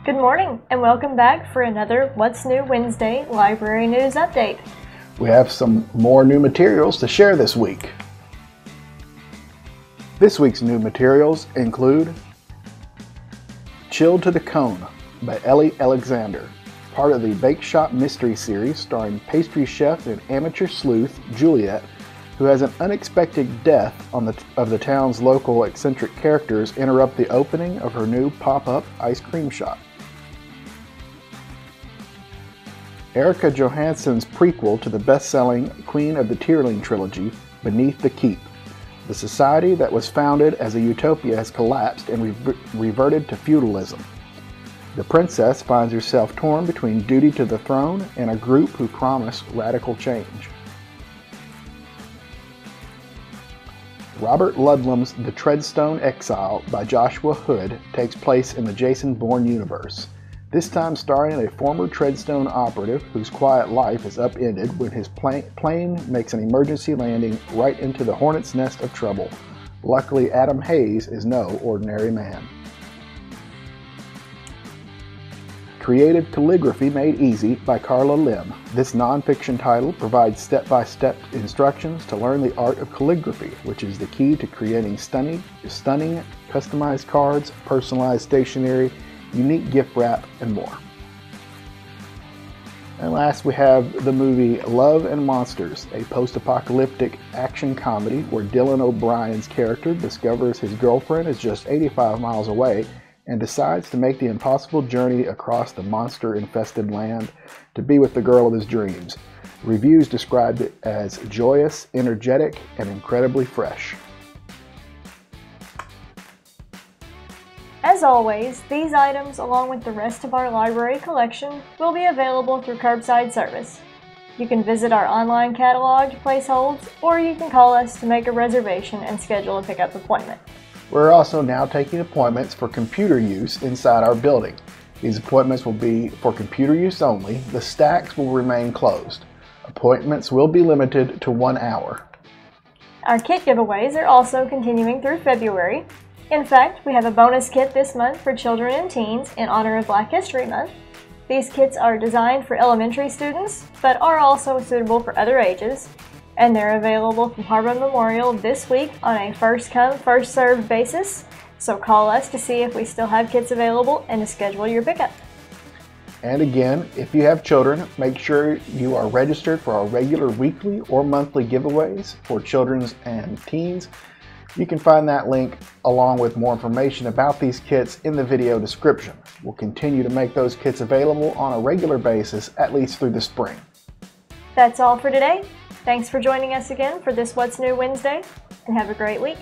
Good morning and welcome back for another What's New Wednesday Library News Update. We have some more new materials to share this week. This week's new materials include Chilled to the Cone by Ellie Alexander, part of the Bake Shop Mystery Series starring pastry chef and amateur sleuth Juliet, who has an unexpected death of the town's local eccentric characters interrupt the opening of her new pop-up ice cream shop. Erika Johansen's prequel to the best-selling Queen of the Tyrling trilogy, Beneath the Keep. The society that was founded as a utopia has collapsed and reverted to feudalism. The princess finds herself torn between duty to the throne and a group who promise radical change. Robert Ludlum's The Treadstone, Exile by Joshua Hood takes place in the Jason Bourne universe, this time starring a former Treadstone operative whose quiet life is upended when his plane makes an emergency landing right into the hornet's nest of trouble. Luckily, Adam Hayes is no ordinary man. Creative Calligraphy Made Easy by Karla Lim. This nonfiction title provides step-by-step instructions to learn the art of calligraphy, which is the key to creating stunning, customized cards, personalized stationery, unique gift wrap, and more. And last we have the movie Love and Monsters, a post-apocalyptic action comedy where Dylan O'Brien's character discovers his girlfriend is just 85 miles away and decides to make the impossible journey across the monster-infested land to be with the girl of his dreams. Reviews described it as joyous, energetic, and incredibly fresh. As always, these items, along with the rest of our library collection, will be available through curbside service. You can visit our online catalog to place holds, or you can call us to make a reservation and schedule a pickup appointment. We're also now taking appointments for computer use inside our building. These appointments will be for computer use only. The stacks will remain closed. Appointments will be limited to 1 hour. Our kit giveaways are also continuing through February. In fact, we have a bonus kit this month for children and teens in honor of Black History Month. These kits are designed for elementary students, but are also suitable for other ages, and they're available from Harbor Memorial this week on a first-come, first-served basis, so call us to see if we still have kits available and to schedule your pickup. And again, if you have children, make sure you are registered for our regular weekly or monthly giveaways for children and teens. You can find that link along with more information about these kits in the video description. We'll continue to make those kits available on a regular basis, at least through the spring. That's all for today. Thanks for joining us again for this What's New Wednesday, and have a great week.